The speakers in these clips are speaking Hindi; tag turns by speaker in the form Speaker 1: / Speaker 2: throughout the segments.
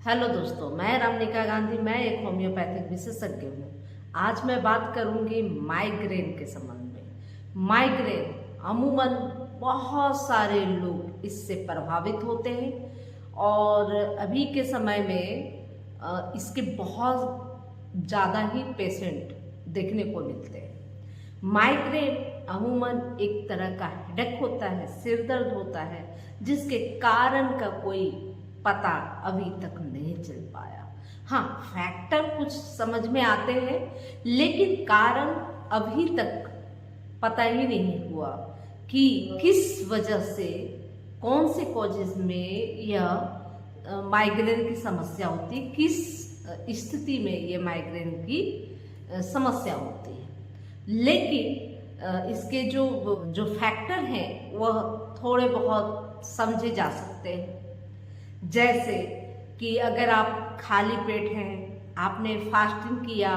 Speaker 1: हेलो दोस्तों, मैं रामनिका गांधी। मैं एक होम्योपैथिक विशेषज्ञ हूँ। आज मैं बात करूँगी माइग्रेन के संबंध में। माइग्रेन अमूमन बहुत सारे लोग इससे प्रभावित होते हैं और अभी के समय में इसके बहुत ज़्यादा ही पेशेंट देखने को मिलते हैं। माइग्रेन अमूमन एक तरह का हेडेक होता है, सिर दर्द होता है, जिसके कारण का कोई पता अभी तक नहीं चल पाया। हाँ, फैक्टर कुछ समझ में आते हैं, लेकिन कारण अभी तक पता ही नहीं हुआ कि किस वजह से, कौन से कॉजेज में यह माइग्रेन की समस्या होती है, किस स्थिति में ये माइग्रेन की समस्या होती है। लेकिन इसके जो फैक्टर हैं वह थोड़े बहुत समझे जा सकते हैं। जैसे कि अगर आप खाली पेट हैं, आपने फास्टिंग किया,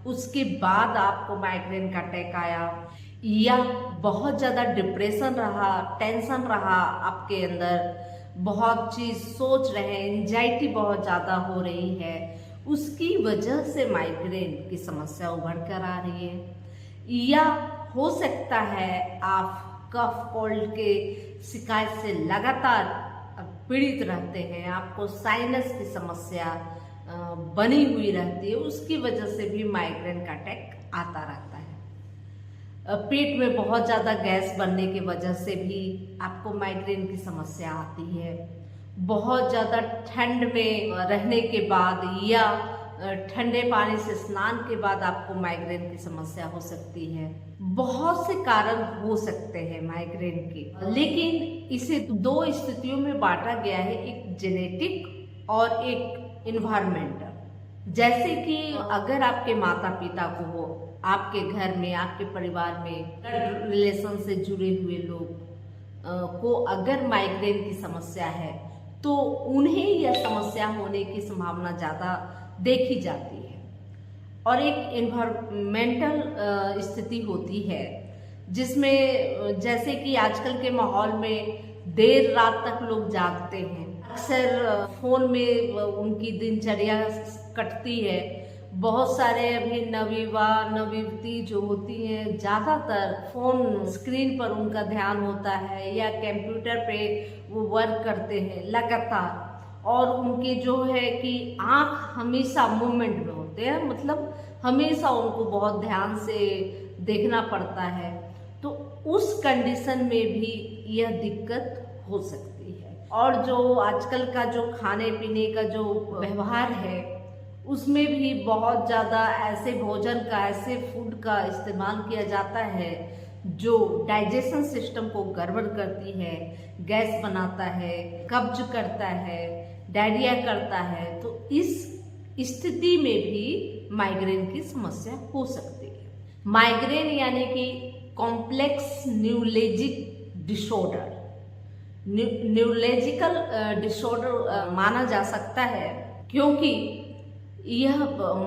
Speaker 1: उसके बाद आपको माइग्रेन का अटैक आया, या बहुत ज़्यादा डिप्रेशन रहा, टेंशन रहा आपके अंदर, बहुत चीज़ सोच रहे हैं, एंजाइटी बहुत ज़्यादा हो रही है, उसकी वजह से माइग्रेन की समस्या उभर कर आ रही है। या हो सकता है आप कफ कोल्ड के शिकायत से लगातार पीड़ित रहते हैं, आपको साइनस की समस्या बनी हुई रहती है, उसकी वजह से भी माइग्रेन का अटैक आता रहता है। पेट में बहुत ज़्यादा गैस बनने की वजह से भी आपको माइग्रेन की समस्या आती है। बहुत ज़्यादा ठंड में रहने के बाद या ठंडे पानी से स्नान के बाद आपको माइग्रेन की समस्या हो सकती है। बहुत से कारण हो सकते हैं माइग्रेन के, लेकिन इसे दो स्थितियों में बांटा गया है, एक जेनेटिक और एक इन्वायरमेंटल। जैसे कि अगर आपके माता पिता को हो, आपके घर में, आपके परिवार में ब्लड रिलेशन से जुड़े हुए लोग को अगर माइग्रेन की समस्या है तो उन्हें यह समस्या होने की संभावना ज़्यादा देखी जाती है। और एक इन्वायरमेंटल स्थिति होती है जिसमें, जैसे कि आजकल के माहौल में देर रात तक लोग जागते हैं, अक्सर फोन में उनकी दिनचर्या कटती है। बहुत सारे अभी नवयुवा नवयुवती जो होती हैं, ज़्यादातर फोन स्क्रीन पर उनका ध्यान होता है या कंप्यूटर पे वो वर्क करते हैं लगातार, और उनके जो है कि आँख हमेशा मूवमेंट में होते हैं, मतलब हमेशा उनको बहुत ध्यान से देखना पड़ता है। तो उस कंडीशन में भी यह दिक्कत हो सकती है। और जो आजकल का जो खाने पीने का जो व्यवहार है, उसमें भी बहुत ज़्यादा ऐसे भोजन का, ऐसे फूड का इस्तेमाल किया जाता है जो डाइजेशन सिस्टम को गड़बड़ करती है, गैस बनाता है, कब्ज करता है, डायरिया करता है। तो इस स्थिति में भी माइग्रेन की समस्या हो सकती है। माइग्रेन यानी कि complex neurologic disorder, neurological disorder माना जा सकता है, क्योंकि यह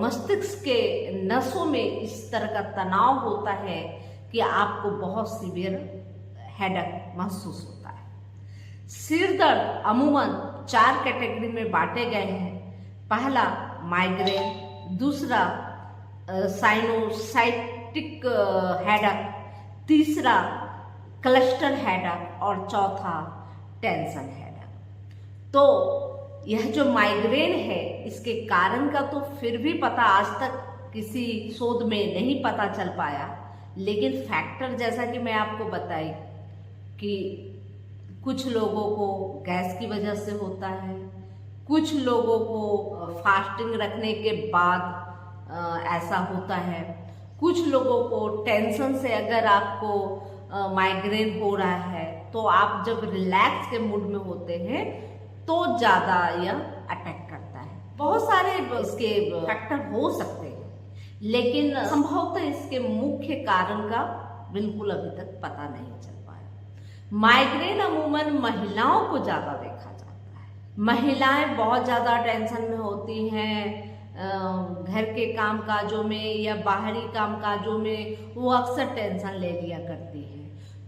Speaker 1: मस्तिष्क के नसों में इस तरह का तनाव होता है कि आपको बहुत सीवियर हेडेक महसूस होता है। सिर दर्द अमूमन 4 कैटेगरी में बांटे गए हैं। पहला माइग्रेन, दूसरा साइनोसाइटिक हेडेक, तीसरा क्लस्टर हेडेक और चौथा टेंशन हेडेक। तो यह जो माइग्रेन है, इसके कारण का तो फिर भी पता आज तक किसी शोध में नहीं पता चल पाया, लेकिन फैक्टर जैसा कि मैं आपको बताई कि कुछ लोगों को गैस की वजह से होता है, कुछ लोगों को फास्टिंग रखने के बाद ऐसा होता है, कुछ लोगों को टेंशन से, अगर आपको माइग्रेन हो रहा है तो आप जब रिलैक्स के मूड में होते हैं तो ज़्यादा यह अटैक करता है। बहुत सारे इसके फैक्टर हो सकते हैं, लेकिन संभवतः इसके मुख्य कारण का बिल्कुल अभी तक पता नहीं चल पाया। माइग्रेन अमूमन महिलाओं को ज़्यादा देखा जाता है। महिलाएं बहुत ज़्यादा टेंशन में होती हैं, घर के काम काजों में या बाहरी काम काजों में वो अक्सर टेंशन ले लिया करती हैं।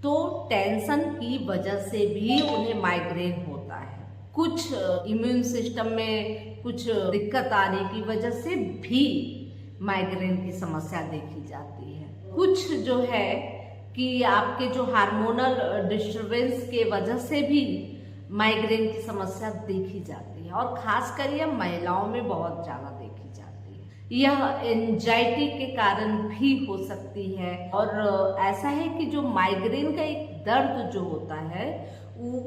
Speaker 1: तो टेंशन की वजह से भी उन्हें माइग्रेन होता है। कुछ इम्यून सिस्टम में कुछ दिक्कत आने की वजह से भी माइग्रेन की समस्या देखी जाती है। कुछ जो है कि आपके जो हार्मोनल डिस्टरबेंस के वजह से भी माइग्रेन की समस्या देखी जाती है और खासकर यह महिलाओं में बहुत ज़्यादा देखी जाती है। यह एंजाइटी के कारण भी हो सकती है और ऐसा है कि जो माइग्रेन का एक दर्द जो होता है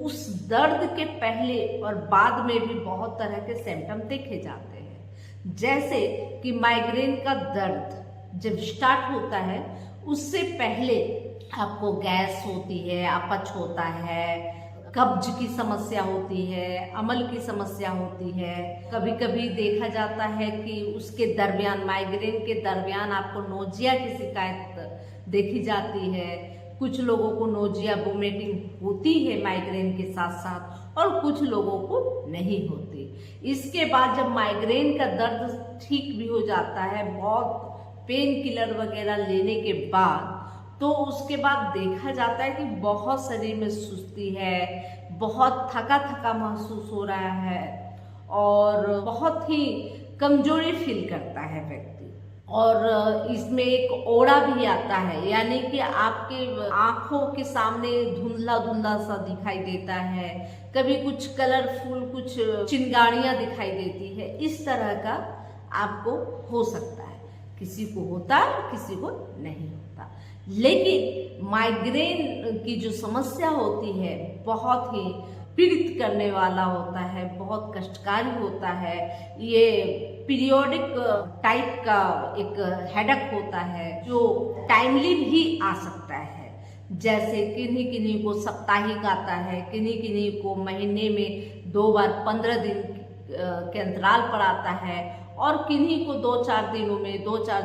Speaker 1: उस दर्द के पहले और बाद में भी बहुत तरह के सिम्टम देखे जाते हैं। जैसे कि माइग्रेन का दर्द जब स्टार्ट होता है उससे पहले आपको गैस होती है, अपच होता है, कब्ज की समस्या होती है, अमल की समस्या होती है। कभी कभी देखा जाता है कि उसके दरमियान, माइग्रेन के दरमियान आपको नोजिया की शिकायत देखी जाती है। कुछ लोगों को नोजिया वोमिटिंग होती है माइग्रेन के साथ साथ और कुछ लोगों को नहीं होती। इसके बाद जब माइग्रेन का दर्द ठीक भी हो जाता है, बहुत पेन किलर वगैरह लेने के बाद, तो उसके बाद देखा जाता है कि बहुत शरीर में सुस्ती है, बहुत थका थका महसूस हो रहा है और बहुत ही कमजोरी फील करता है व्यक्ति। और इसमें एक ओड़ा भी आता है, यानी कि आपके आंखों के सामने धुंधला धुंधला सा दिखाई देता है, कभी कुछ कलरफुल कुछ चिंगारियां दिखाई देती है। इस तरह का आपको हो सकता है, किसी को होता है किसी को नहीं होता। लेकिन माइग्रेन की जो समस्या होती है बहुत ही पीड़ित करने वाला होता है, बहुत कष्टकारी होता है। ये पीरियोडिक टाइप का एक हेडेक होता है जो टाइमली भी आ सकता है। जैसे किन्हीं किन्हीं को साप्ताहिक आता है, किन्हीं किन्हीं को महीने में 2 बार 15 दिन के अंतराल पर आता है और किन्हीं को 2-4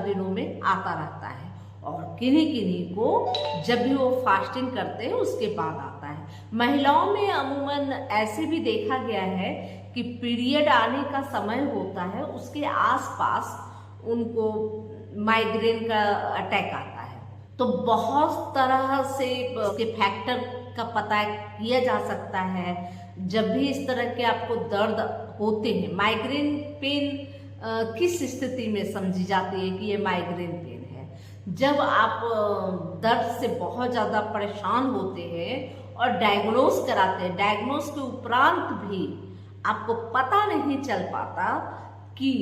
Speaker 1: दिनों में आता रहता है और किन्हीं किन्हीं को जब भी वो फास्टिंग करते हैं उसके बाद आता है। महिलाओं में अमूमन ऐसे भी देखा गया है कि पीरियड आने का समय होता है उसके आसपास उनको माइग्रेन का अटैक आता है। तो बहुत तरह से इसके फैक्टर का पता किया जा सकता है। जब भी इस तरह के आपको दर्द होते हैं, माइग्रेन पेन किस स्थिति में समझी जाती है कि ये माइग्रेन पेन है? जब आप दर्द से बहुत ज़्यादा परेशान होते हैं और डायग्नोस कराते हैं, डायग्नोस के उपरांत भी आपको पता नहीं चल पाता कि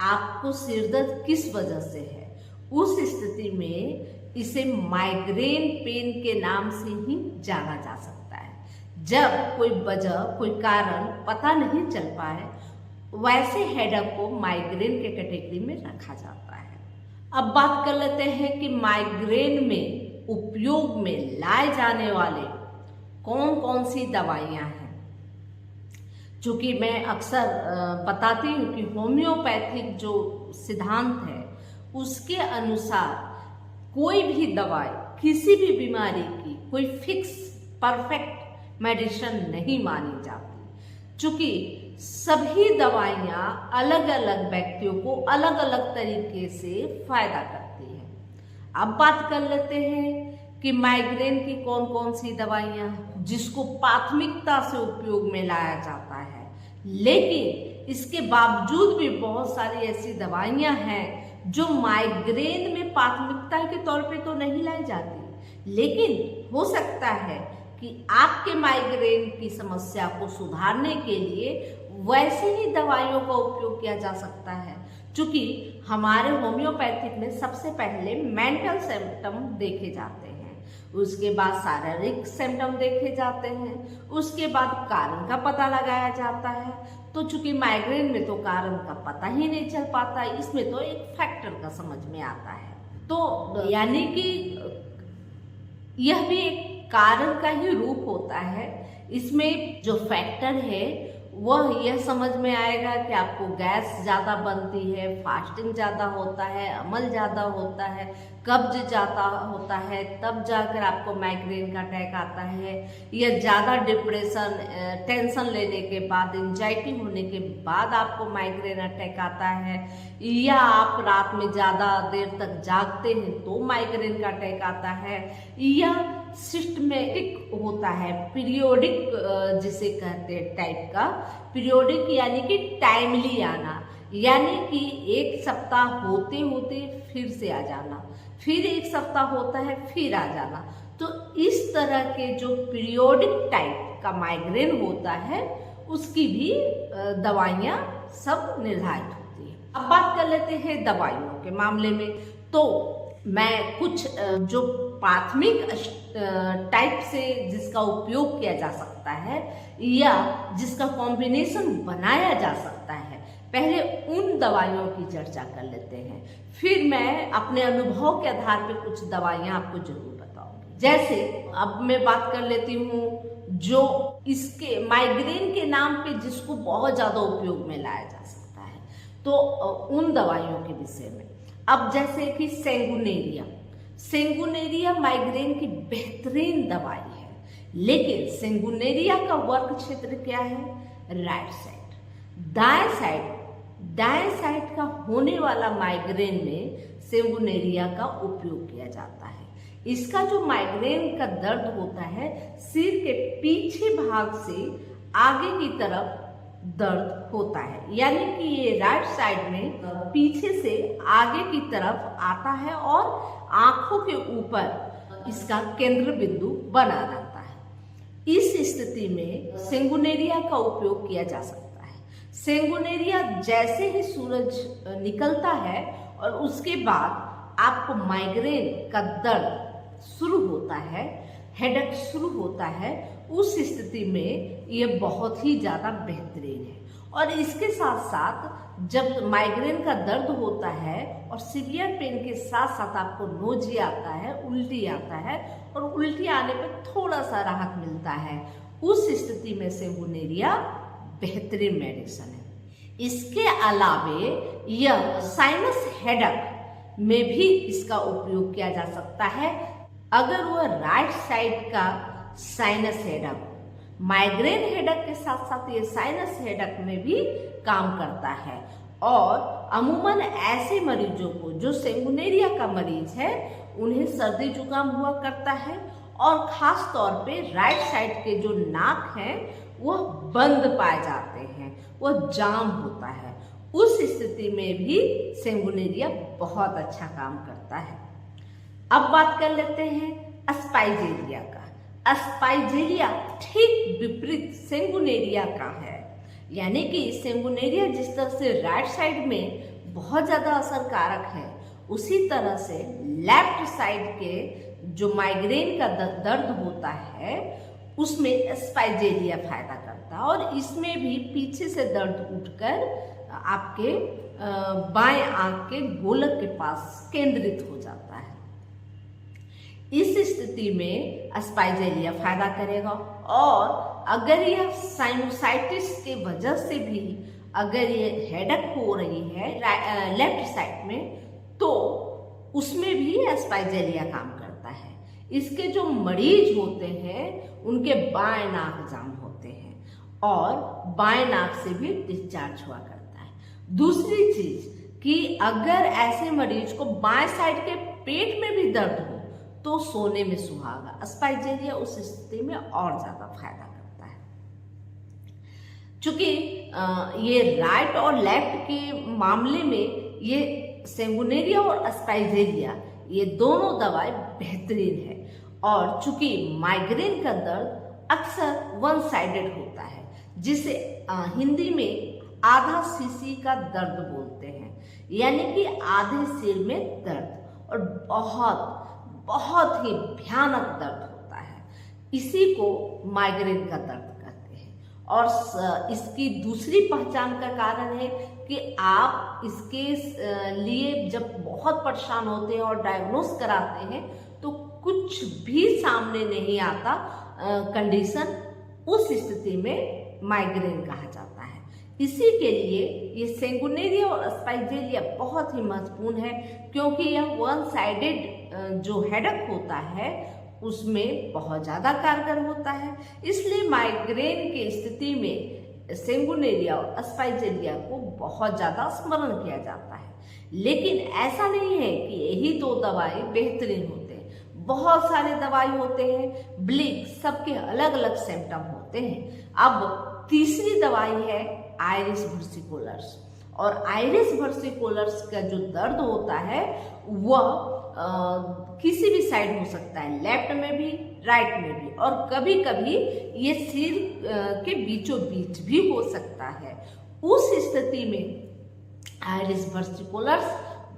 Speaker 1: आपको सिरदर्द किस वजह से है, उस स्थिति में इसे माइग्रेन पेन के नाम से ही जाना जा सकता है। जब कोई वजह, कोई कारण पता नहीं चल पाए, वैसे हेडेक को माइग्रेन के कैटेगरी में रखा जाता है। अब बात कर लेते हैं कि माइग्रेन में उपयोग में लाए जाने वाले कौन कौन सी दवाइयाँ हैं। चूँकि मैं अक्सर बताती हूँ कि होम्योपैथिक जो सिद्धांत है उसके अनुसार कोई भी दवाई किसी भी बीमारी की कोई फिक्स परफेक्ट मेडिसिन नहीं मानी जाती। चूँकि सभी दवाइयाँ अलग अलग व्यक्तियों को अलग अलग तरीके से फायदा करती हैं। अब बात कर लेते हैं कि माइग्रेन की कौन कौन सी दवाइयाँ जिसको प्राथमिकता से उपयोग में लाया जाता है, लेकिन इसके बावजूद भी बहुत सारी ऐसी दवाइयाँ हैं जो माइग्रेन में प्राथमिकता के तौर पे तो नहीं लाई जाती, लेकिन हो सकता है कि आपके माइग्रेन की समस्या को सुधारने के लिए वैसे ही दवाइयों का उपयोग किया जा सकता है। क्योंकि हमारे होम्योपैथिक में सबसे पहले मेंटल सिम्टम देखे जाते हैं, उसके बाद शारीरिक सिम्टम देखे जाते हैं, उसके बाद कारण का पता लगाया जाता है। तो चूंकि माइग्रेन में तो कारण का पता ही नहीं चल पाता, इसमें तो एक फैक्टर का समझ में आता है। तो यानी कि यह भी एक कारण का ही रूप होता है। इसमें जो फैक्टर है वह यह समझ में आएगा कि आपको गैस ज़्यादा बनती है, फास्टिंग ज़्यादा होता है, अमल ज़्यादा होता है, कब्ज ज़्यादा होता है, तब जाकर आपको माइग्रेन का अटैक आता है, या ज़्यादा डिप्रेशन, टेंशन लेने के बाद, एंजाइटी होने के बाद आपको माइग्रेन अटैक आता है, या आप रात में ज़्यादा देर तक जागते हैं तो माइग्रेन का अटैक आता है, या सिस्टमेटिक होता है, पीरियोडिक जिसे कहते हैं टाइप का, पीरियोडिक यानी कि टाइमली आना, यानी कि एक सप्ताह होते होते फिर से आ जाना, फिर एक सप्ताह होता है फिर आ जाना। तो इस तरह के जो पीरियोडिक टाइप का माइग्रेन होता है उसकी भी दवाइयाँ सब निर्धारित होती है। अब बात कर लेते हैं दवाइयों के मामले में। तो मैं कुछ जो प्राथमिक टाइप से जिसका उपयोग किया जा सकता है या जिसका कॉम्बिनेशन बनाया जा सकता है, पहले उन दवाइयों की चर्चा कर लेते हैं, फिर मैं अपने अनुभव के आधार पर कुछ दवाइयाँ आपको जरूर बताऊंगी। जैसे अब मैं बात कर लेती हूँ जो इसके माइग्रेन के नाम पे जिसको बहुत ज़्यादा उपयोग में लाया जा सकता है, तो उन दवाइयों के विषय में। अब जैसे कि सेंगुनेरिया, सेंगुनेरिया माइग्रेन की बेहतरीन दवाई है, लेकिन सेंगुनेरिया का वर्क क्षेत्र क्या है? Right side. दाएं साइड का होने वाला माइग्रेन में सेंगुनेरिया का उपयोग किया जाता है। इसका जो माइग्रेन का दर्द होता है, सिर के पीछे भाग से आगे की तरफ दर्द होता है, यानी कि ये राइट साइड में पीछे से आगे की तरफ आता है और आंखों के ऊपर इसका केंद्र बिंदु बना रहता है। इस स्थिति में सेंगुनेरिया का उपयोग किया जा सकता है। सेंगुनेरिया जैसे ही सूरज निकलता है और उसके बाद आपको माइग्रेन का दर्द शुरू होता है, हेडेक शुरू होता है, उस स्थिति में ये बहुत ही ज़्यादा बेहतरीन है। और इसके साथ साथ जब माइग्रेन का दर्द होता है और सीवियर पेन के साथ साथ आपको नोजिया आता है, उल्टी आता है, और उल्टी आने पर थोड़ा सा राहत मिलता है, उस स्थिति में सेंगुनेरिया बेहतरीन मेडिसिन है। इसके अलावे यह साइनस हेडेक में भी इसका उपयोग किया जा सकता है, अगर वह राइट साइड का साइनस हेडेक हो। माइग्रेन हेडेक के साथ साथ ये साइनस हेडेक में भी काम करता है। और अमूमन ऐसे मरीजों को जो सेंगुनेरिया का मरीज है, उन्हें सर्दी जुकाम हुआ करता है और खास तौर पे राइट साइड के जो नाक हैं वह बंद पाए जाते हैं, वह जाम होता है। उस स्थिति में भी सेंगुनेरिया बहुत अच्छा काम करता है। अब बात कर लेते हैं अस्पाइजेलिया का। अस्पाइजेलिया ठीक विपरीत सेंगुनेरिया का है, यानी कि सेंगुनेरिया जिस तरह से राइट साइड में बहुत ज़्यादा असरकारक है, उसी तरह से लेफ्ट साइड के जो माइग्रेन का दर्द होता है उसमें अस्पाइजेलिया फायदा करता है। और इसमें भी पीछे से दर्द उठकर आपके बाएं आंख के गोलक के पास केंद्रित हो जाता है। इस स्थिति में अस्पाइजेलिया फायदा करेगा। और अगर यह साइनोसाइटिस के वजह से भी अगर ये हेडेक हो रही है लेफ्ट साइड में, तो उसमें भी अस्पाइजेलिया काम करता है। इसके जो मरीज होते हैं उनके बाएं नाक जाम होते हैं और बाएं नाक से भी डिस्चार्ज हुआ करता है। दूसरी चीज कि अगर ऐसे मरीज को बाएं साइड के पेट में भी दर्द हो तो सोने में सुहागा। अस्पाइजेलिया उस स्थिति में और ज्यादा फायदा करता है। चूंकि ये राइट और लेफ्ट के मामले में ये सेंगुनेरिया और अस्पाइजेलिया ये दोनों दवाई बेहतरीन है। और चूंकि माइग्रेन का दर्द अक्सर वन साइडेड होता है, जिसे हिंदी में आधा सीसी का दर्द बोलते हैं, यानी कि आधे सिर में दर्द और बहुत ही भयानक दर्द होता है। इसी को माइग्रेन का दर्द कहते हैं। और इसकी दूसरी पहचान का कारण है कि आप इसके लिए जब बहुत परेशान होते हैं और डायग्नोस कराते हैं तो कुछ भी सामने नहीं आता कंडीशन, उस स्थिति में माइग्रेन कहा जाता है। इसी के लिए ये सेंगुनेरिया और अस्पाइजेलिया बहुत ही महत्वपूर्ण है, क्योंकि यह वन साइडेड जो हेडेक होता है उसमें बहुत ज़्यादा कारगर होता है। इसलिए माइग्रेन की स्थिति में सेंगुनेरिया और अस्पाइजेलिया को बहुत ज़्यादा स्मरण किया जाता है। लेकिन ऐसा नहीं है कि यही दो दवाई बेहतरीन होते हैं। बहुत सारे दवाई होते हैं, ब्लिक, सबके अलग अलग सिम्टम होते हैं। अब तीसरी दवाई है आइरिस versicolors। और आइरिस versicolors का जो दर्द होता है वह किसी भी साइड हो सकता है, लेफ्ट में भी राइट में भी, और कभी कभी ये सिर के बीचों बीच भी हो सकता है। उस स्थिति में आइरिस versicolors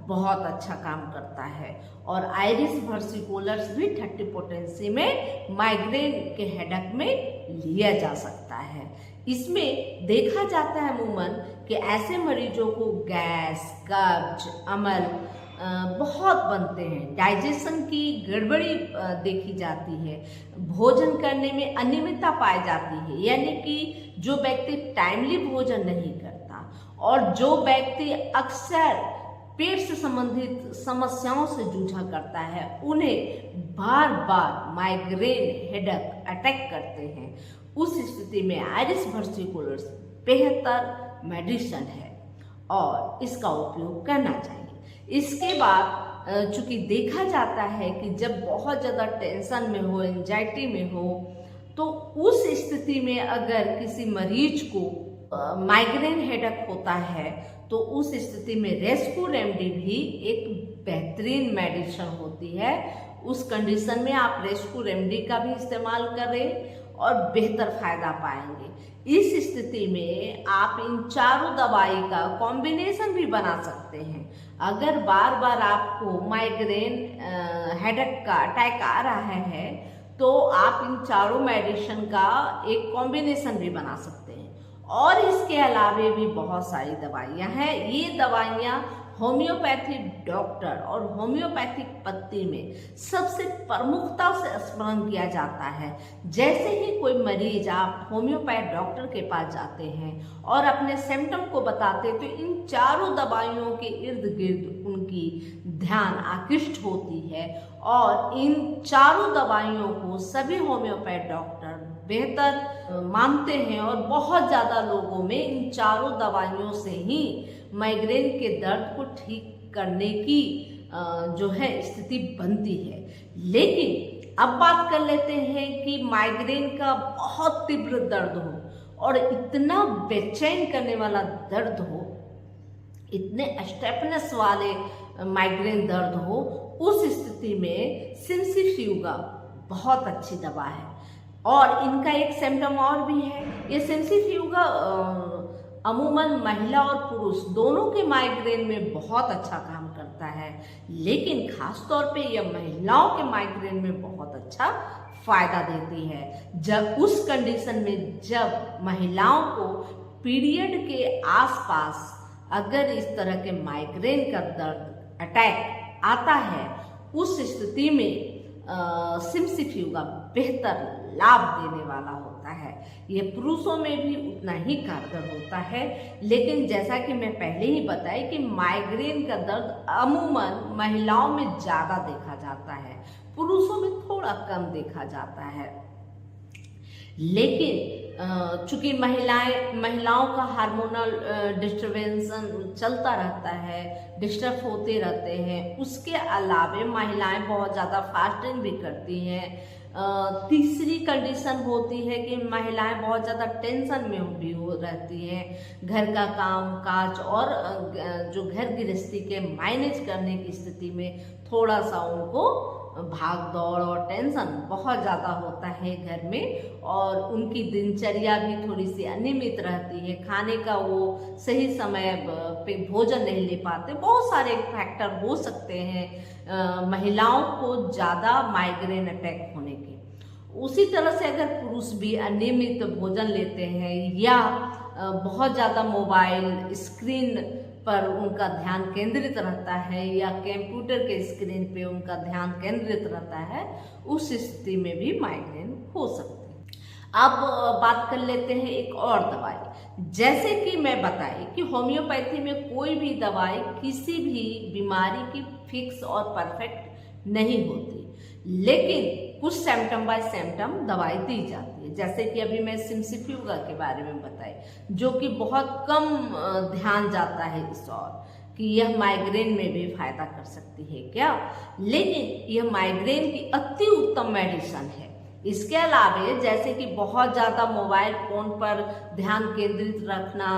Speaker 1: बहुत अच्छा काम करता है। और आइरिस versicolors भी 30 पोटेंसी में माइग्रेन के हेडेक में लिया जा सकता है। इसमें देखा जाता है अमूमन कि ऐसे मरीजों को गैस, कब्ज, अमल बहुत बनते हैं, डाइजेशन की गड़बड़ी देखी जाती है, भोजन करने में अनियमितता पाई जाती है, यानी कि जो व्यक्ति टाइमली भोजन नहीं करता और जो व्यक्ति अक्सर पेट से संबंधित समस्याओं से जूझा करता है, उन्हें बार बार माइग्रेन हेडेक अटैक करते हैं। उस स्थिति में आइरिस versicolors बेहतर मेडिसिन है और इसका उपयोग करना चाहिए। इसके बाद चूंकि देखा जाता है कि जब बहुत ज़्यादा टेंशन में हो, एंजाइटी में हो, तो उस स्थिति में अगर किसी मरीज को माइग्रेन हेडेक होता है तो उस स्थिति में रेस्क्यू रेमेडी भी एक बेहतरीन मेडिसिन होती है। उस कंडीशन में आप रेस्क्यू रेमेडी का भी इस्तेमाल करें और बेहतर फायदा पाएंगे। इस स्थिति में आप इन चारों दवाई का कॉम्बिनेशन भी बना सकते हैं। अगर बार बार आपको माइग्रेन हेडेक का अटैक आ रहा है तो आप इन चारों मेडिसिन का एक कॉम्बिनेशन भी बना सकते हैं। और इसके अलावे भी बहुत सारी दवाइयाँ हैं। ये दवाइयाँ होम्योपैथिक डॉक्टर और होम्योपैथिक पत्ती में सबसे प्रमुखता से स्मरण किया जाता है। जैसे ही कोई मरीज आप होम्योपैथ डॉक्टर के पास जाते हैं और अपने सिम्टम को बताते तो इन चारों दवाइयों के इर्द गिर्द उनकी ध्यान आकृष्ट होती है और इन चारों दवाइयों को सभी होम्योपैथ डॉक्टर बेहतर मानते हैं और बहुत ज़्यादा लोगों में इन चारों दवाइयों से ही माइग्रेन के दर्द को ठीक करने की जो है स्थिति बनती है। लेकिन अब बात कर लेते हैं कि माइग्रेन का बहुत तीव्र दर्द हो और इतना बेचैन करने वाला दर्द हो, इतने स्टेपनेस वाले माइग्रेन दर्द हो, उस स्थिति में सिम्सिफ्यूगा बहुत अच्छी दवा है। और इनका एक सिम्टम और भी है। ये सिम्सिफ्यूगा अमूमन महिला और पुरुष दोनों के माइग्रेन में बहुत अच्छा काम करता है, लेकिन खास तौर पे यह महिलाओं के माइग्रेन में बहुत अच्छा फायदा देती है। जब उस कंडीशन में जब महिलाओं को पीरियड के आसपास अगर इस तरह के माइग्रेन का दर्द अटैक आता है, उस स्थिति में सिम्सिफ्यूगा बेहतर लाभ देने वाला होता है। ये पुरुषों में भी उतना ही कारगर होता है, लेकिन जैसा कि मैं पहले ही बताया कि माइग्रेन का दर्द अमूमन महिलाओं में ज़्यादा देखा जाता है, पुरुषों में थोड़ा कम देखा जाता है। लेकिन चूंकि महिलाओं का हार्मोनल डिस्टर्बेंस चलता रहता है, डिस्टर्ब होते रहते हैं, उसके अलावे महिलाएं बहुत ज़्यादा फास्टिंग भी करती हैं। तीसरी कंडीशन होती है कि महिलाएं बहुत ज़्यादा टेंशन में भी हो रहती हैं, घर का काम काज और जो घर गृहस्थी के मैनेज करने की स्थिति में थोड़ा सा उनको भाग दौड़ और टेंशन बहुत ज़्यादा होता है घर में, और उनकी दिनचर्या भी थोड़ी सी अनियमित रहती है, खाने का वो सही समय पे भोजन नहीं ले पाते। बहुत सारे फैक्टर हो सकते हैं महिलाओं को ज़्यादा माइग्रेन अटैक होने के। उसी तरह से अगर पुरुष भी अनियमित भोजन लेते हैं या बहुत ज़्यादा मोबाइल स्क्रीन पर उनका ध्यान केंद्रित रहता है या कंप्यूटर के स्क्रीन पे उनका ध्यान केंद्रित रहता है, उस स्थिति में भी माइग्रेन हो सकती है। अब बात कर लेते हैं एक और दवाई। जैसे कि मैं बताई कि होम्योपैथी में कोई भी दवाई किसी भी बीमारी की फिक्स और परफेक्ट नहीं होती, लेकिन कुछ सिम्टम बाय सिम्टम दवाई दी जाती है। जैसे कि अभी मैं सिम्सिफ्यूगा के बारे में बताई, जो कि बहुत कम ध्यान जाता है इस और कि यह माइग्रेन में भी फायदा कर सकती है क्या, लेकिन यह माइग्रेन की अति उत्तम मेडिसिन है। इसके अलावा जैसे कि बहुत ज़्यादा मोबाइल फ़ोन पर ध्यान केंद्रित रखना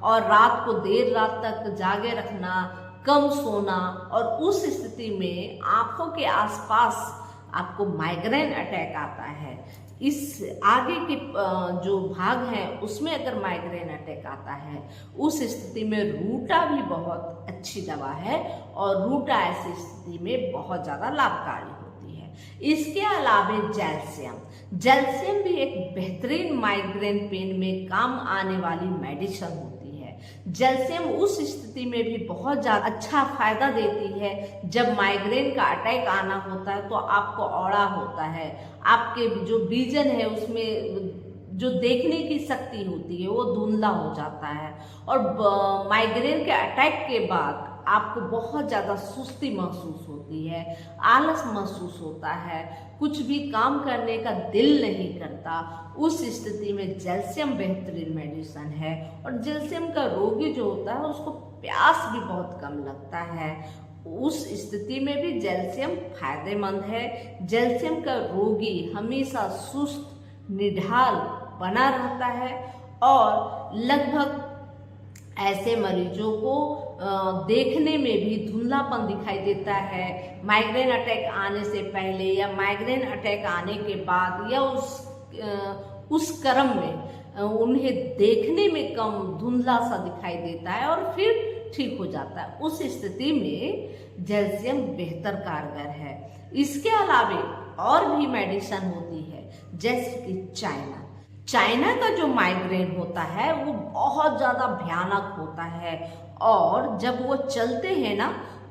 Speaker 1: और रात को देर रात तक जागे रखना, कम सोना, और उस स्थिति में आँखों के आसपास आपको माइग्रेन अटैक आता है, इस आगे के जो भाग हैं उसमें अगर माइग्रेन अटैक आता है, उस स्थिति में रूटा भी बहुत अच्छी दवा है और रूटा ऐसी स्थिति में बहुत ज़्यादा लाभकारी होती है। इसके अलावा जैल्शियम भी एक बेहतरीन माइग्रेन पेन में काम आने वाली मेडिसिन होती है। जैल्शियम उस स्थिति में भी बहुत ज़्यादा अच्छा फायदा देती है जब माइग्रेन का अटैक आना होता है, तो आपको औड़ा होता है, आपके जो विजन है उसमें जो देखने की शक्ति होती है वो धुंधला हो जाता है, और माइग्रेन के अटैक के बाद आपको बहुत ज़्यादा सुस्ती महसूस होती है, आलस महसूस होता है, कुछ भी काम करने का दिल नहीं करता। उस स्थिति में जैल्शियम बेहतरीन मेडिसिन है, और जैल्शियम का रोगी जो होता है उसको प्यास भी बहुत कम लगता है, उस स्थिति में भी जैल्शियम फायदेमंद है। जैल्शियम का रोगी हमेशा सुस्त निढाल बना रहता है, और लगभग ऐसे मरीजों को देखने में भी धुंधलापन दिखाई देता है। माइग्रेन अटैक आने से पहले या माइग्रेन अटैक आने के बाद या उस क्रम में उन्हें देखने में कम धुंधला सा दिखाई देता है और फिर ठीक हो जाता है। उस स्थिति में जैल्शियम बेहतर कारगर है। इसके अलावा और भी मेडिसिन होती है, जैसे कि चाइना का जो माइग्रेन होता है वो बहुत ज़्यादा भयानक होता है, और जब वो चलते हैं ना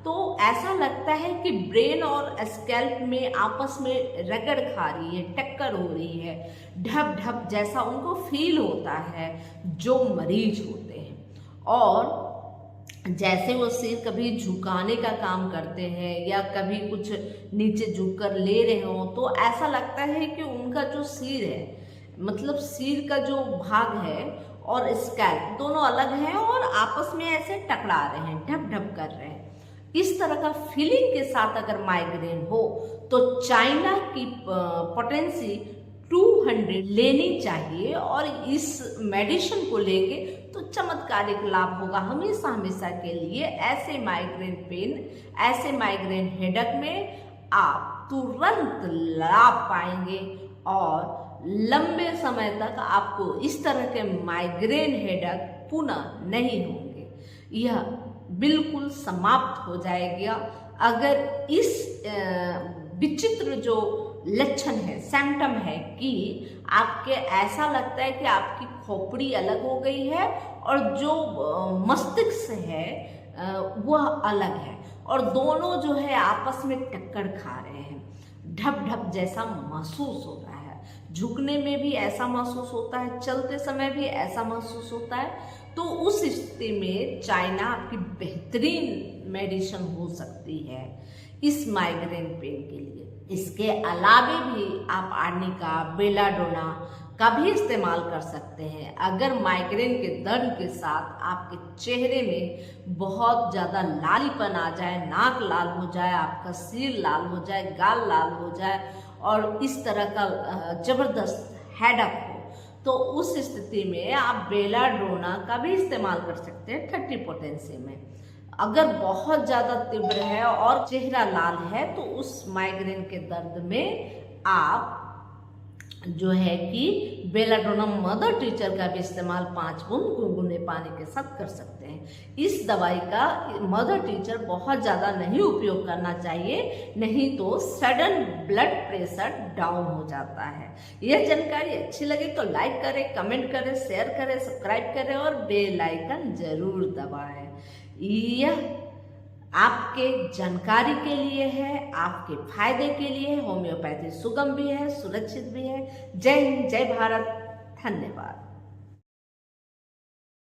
Speaker 1: तो ऐसा लगता है कि ब्रेन और स्कैल्प में आपस में रगड़ खा रही है, टक्कर हो रही है, ढप ढप जैसा उनको फील होता है जो मरीज होते हैं। और जैसे वो सिर कभी झुकाने का काम करते हैं या कभी कुछ नीचे झुक कर ले रहे हो, तो ऐसा लगता है कि उनका जो सिर है, मतलब सिर का जो भाग है और स्कैल्प दोनों अलग हैं और आपस में ऐसे टकरा रहे हैं, ढप ढप कर रहे हैं। इस तरह का फीलिंग के साथ अगर माइग्रेन हो तो चाइना की पोटेंसी 200 लेनी चाहिए, और इस मेडिसिन को लेके तो चमत्कारिक लाभ होगा हमेशा हमेशा के लिए। ऐसे माइग्रेन पेन, ऐसे माइग्रेन हेडेक में आप तुरंत लाभ पाएंगे और लंबे समय तक आपको इस तरह के माइग्रेन हेडेक पुनः नहीं होंगे, यह बिल्कुल समाप्त हो जाएगा। अगर इस विचित्र जो लक्षण है, सिम्टम है कि आपके ऐसा लगता है कि आपकी खोपड़ी अलग हो गई है और जो मस्तिष्क है वह अलग है, और दोनों जो है आपस में टक्कर खा रहे हैं, ढप ढप जैसा महसूस हो रहा है, झुकने में भी ऐसा महसूस होता है, चलते समय भी ऐसा महसूस होता है, तो उस स्थिति में चाइना आपकी बेहतरीन मेडिसिन हो सकती है इस माइग्रेन पेन के लिए। इसके अलावा भी आप आर्निका, बेलाडोना का भी इस्तेमाल कर सकते हैं। अगर माइग्रेन के दर्द के साथ आपके चेहरे में बहुत ज़्यादा लालीपन आ जाए, नाक लाल हो जाए, आपका सिर लाल हो जाए, गाल लाल हो जाए और इस तरह का ज़बरदस्त हेडेक हो, तो उस स्थिति में आप बेलाडोना का भी इस्तेमाल कर सकते हैं 30 पोटेंसी में। अगर बहुत ज़्यादा तीव्र है और चेहरा लाल है तो उस माइग्रेन के दर्द में आप जो है कि बेलाडोना मदर टीचर का भी इस्तेमाल 5 बूंद गुनगुने पानी के साथ कर सकते हैं। इस दवाई का मदर टीचर बहुत ज़्यादा नहीं उपयोग करना चाहिए, नहीं तो सडन ब्लड प्रेशर डाउन हो जाता है। यह जानकारी अच्छी लगे तो लाइक करें, कमेंट करें, शेयर करें, सब्सक्राइब करें और बेल आइकन जरूर दबाएं। यह आपके जानकारी के लिए है, आपके फायदे के लिए है। होम्योपैथी सुगम भी है, सुरक्षित भी है। जय हिंद, जय भारत, धन्यवाद।